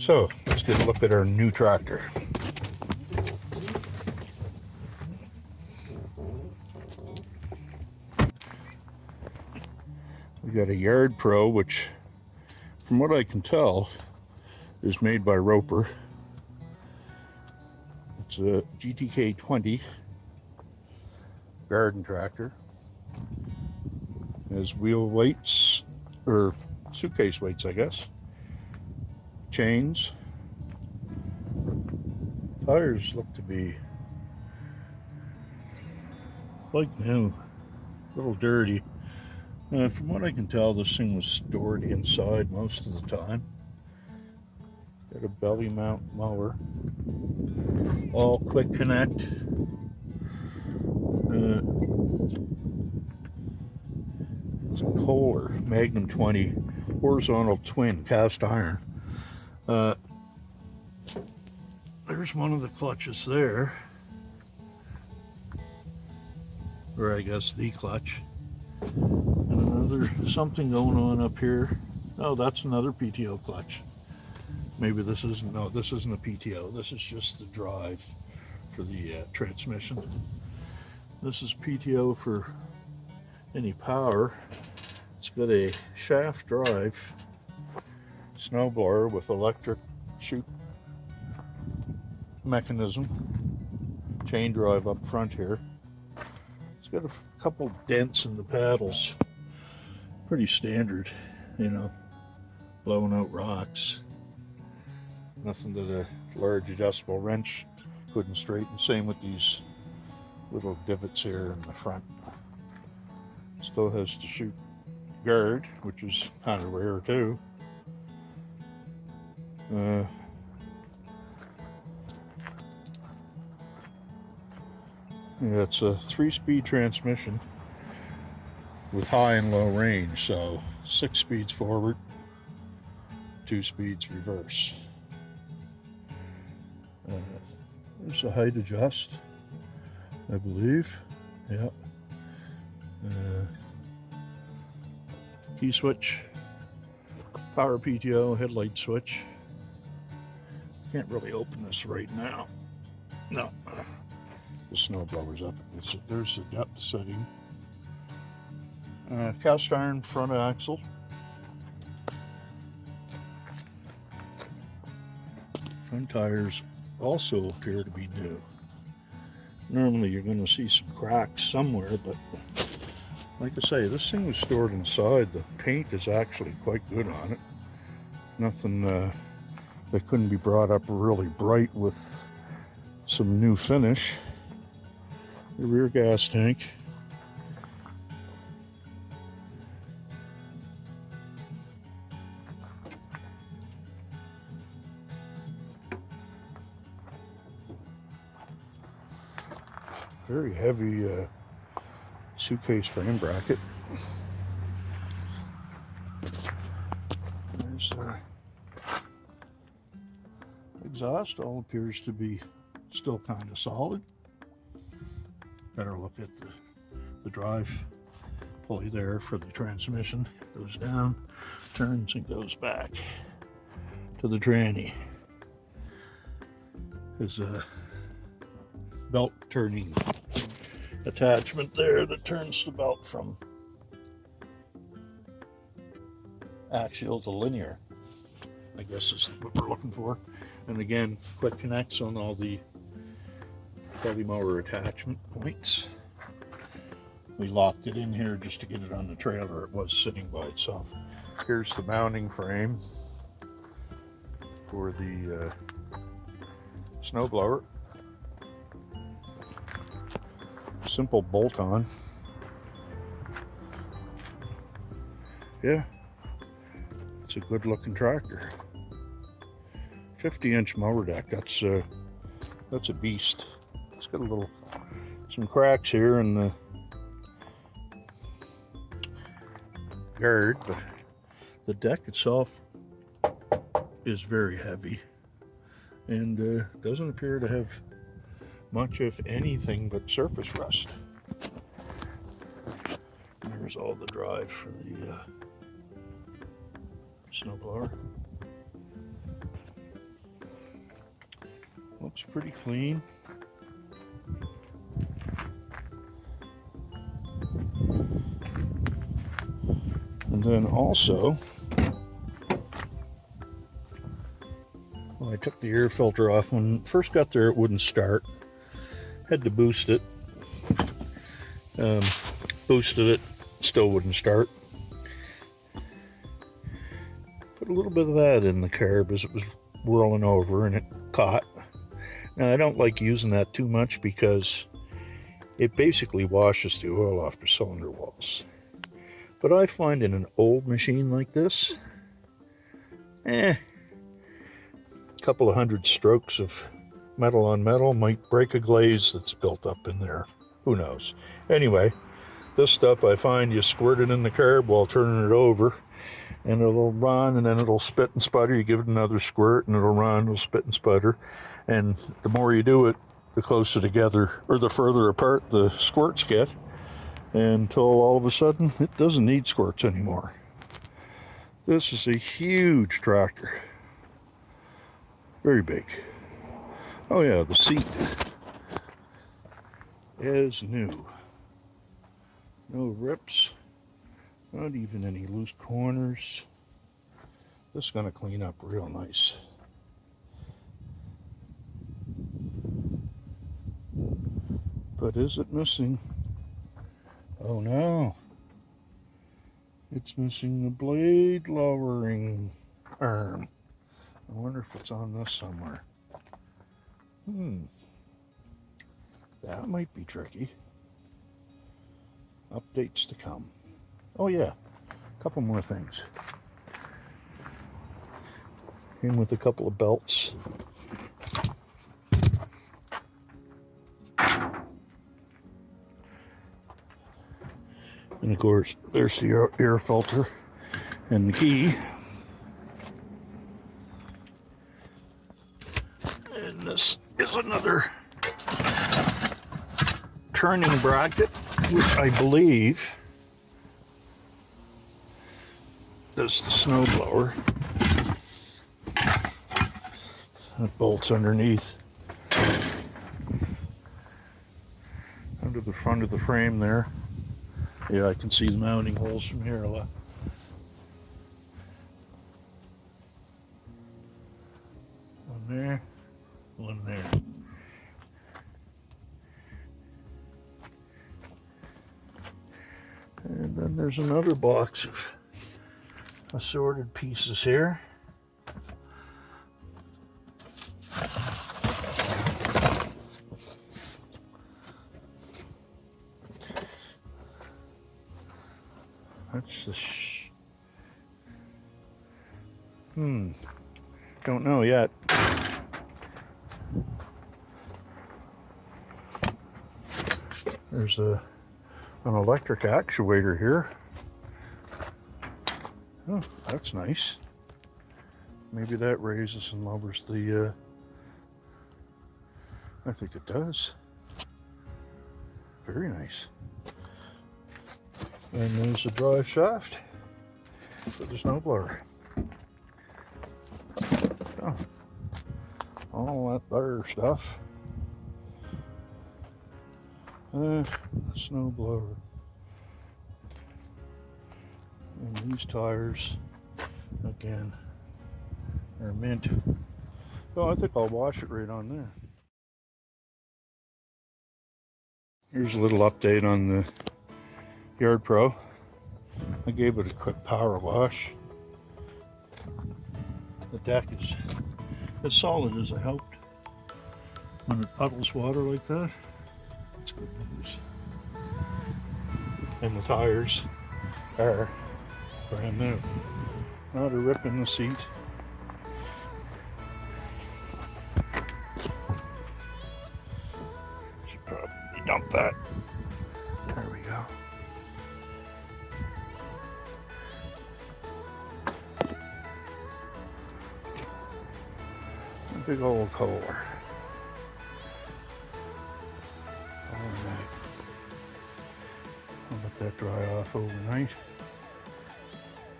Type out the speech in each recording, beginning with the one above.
So let's get a look at our new tractor. We got a Yard Pro, which from what I can tell is made by Roper. It's a GTK-20 garden tractor. It has wheel weights, or suitcase weights, I guess. Chains. Tires look to be like new, a little dirty. From what I can tell, this thing was stored inside most of the time. Got a belly mount mower, all quick connect. It's a Kohler Magnum 20 horizontal twin cast iron. There's one of the clutches there, or I guess the clutch, and another something going on up here. Oh, that's another PTO clutch. Maybe this isn't. No, this isn't a PTO. This is just the drive for the transmission. This is PTO for any power. It's got a shaft drive snowblower with electric chute mechanism, chain drive up front here. It's got a couple dents in the paddles, pretty standard, you know, blowing out rocks. Nothing that a large adjustable wrench couldn't straighten. Same with these little divots here in the front. Still has the chute guard, which is kind of rare too. Yeah, it's a 3-speed transmission with high and low range, so 6 speeds forward, 2 speeds reverse. There's a height adjust, I believe. Yeah. Key switch, power PTO, headlight switch. Can't really open this right now. No. The snowblower's up. There's the depth setting. Cast iron front axle. Front tires also appear to be new. Normally you're going to see some cracks somewhere, but like I say, this thing was stored inside. The paint is actually quite good on it. Nothing that couldn't be brought up really bright with some new finish. The rear gas tank. Very heavy suitcase frame bracket. There's exhaust. All appears to be still kind of solid. Better look at the drive pulley there for the transmission. Goes down, turns, and goes back to the tranny. There's a belt turning attachment there that turns the belt from axial to linear, I guess is what we're looking for. And again, quick connects on all the belly mower attachment points. We locked it in here just to get it on the trailer. It was sitting by itself. Here's the mounting frame for the snowblower. Simple bolt-on. Yeah, it's a good-looking tractor. 50-inch mower deck. That's a beast. It's got some cracks here in the guard, but the deck itself is very heavy and doesn't appear to have much of anything but surface rust. There's all the drive for the snowblower. looks pretty clean. And then also, well, I took the air filter off. When it first got there, it wouldn't start. Had to boost it. Boosted it, still wouldn't start. Put a little bit of that in the carb as it was whirling over, and it caught. Now, I don't like using that too much because it basically washes the oil off the cylinder walls. But I find in an old machine like this, a couple of hundred strokes of metal on metal might break a glaze that's built up in there. Who knows? Anyway, this stuff I find you squirt it in the carb while turning it over, and it'll run, and then it'll spit and sputter. You give it another squirt, and it'll run, it'll spit and sputter. And the more you do it, the closer together, or the further apart the squirts get, until all of a sudden it doesn't need squirts anymore. This is a huge tractor. Very big. Oh yeah, the seat is new. No rips, not even any loose corners. This is going to clean up real nice. But is it missing? Oh no, it's missing the blade lowering arm. I wonder if it's on this somewhere. That might be tricky. Updates to come. Oh yeah, a couple more things. Came with a couple of belts. And of course, there's the air filter and the key. And this is another turning bracket, which I believe does the snowblower. That bolts underneath, under the front of the frame there. Yeah, I can see the mounting holes from here a lot. One there, one there. And then there's another box of assorted pieces here. That's the don't know yet. There's an electric actuator here. Oh, that's nice. Maybe that raises and lowers the, I think it does. Very nice. And there's a drive shaft for the snowblower. Oh, all that there stuff. Snowblower. And these tires, again, are mint. Oh, I think I'll wash it right on there. Here's a little update on the Yard Pro. I gave it a quick power wash. The deck is as solid as I hoped. When it puddles water like that, it's good news. And the tires are brand new. Not a rip in the seat. Should probably dump that. There we go. A big old Kohler. Alright. I'll let that dry off overnight.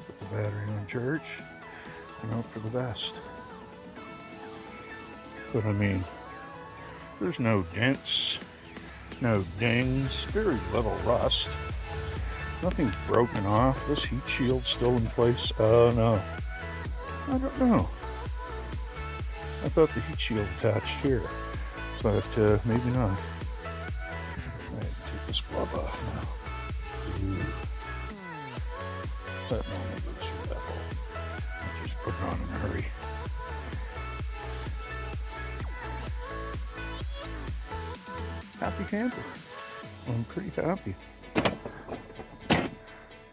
Put the battery on charge and hope for the best. But I mean, There's no dents, no dings, very little rust. Nothing's broken off. This heat shield's still in place. No. I don't know. I thought the heat shield attached here, but maybe not. I have to take this glove off now. Ooh. That normally goes through that hole. I'll just put it on in a hurry. Happy camper. I'm pretty happy. I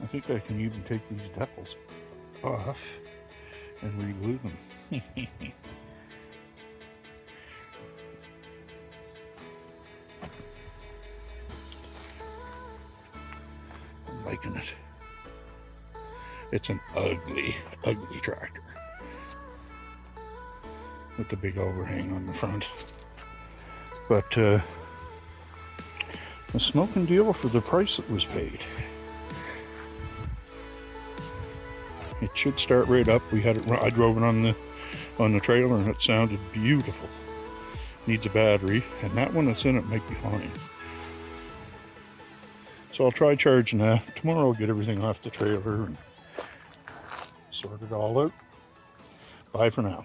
think I can even take these decals off and reglue them. I'm liking it. It's an ugly, ugly tractor with the big overhang on the front. But a smoking deal for the price that was paid. It should start right up. We had it. I drove it on the trailer, and it sounded beautiful. Needs a battery, and that one that's in it might be fine. So I'll try charging that tomorrow. I'll get everything off the trailer and sort it all out. Bye for now.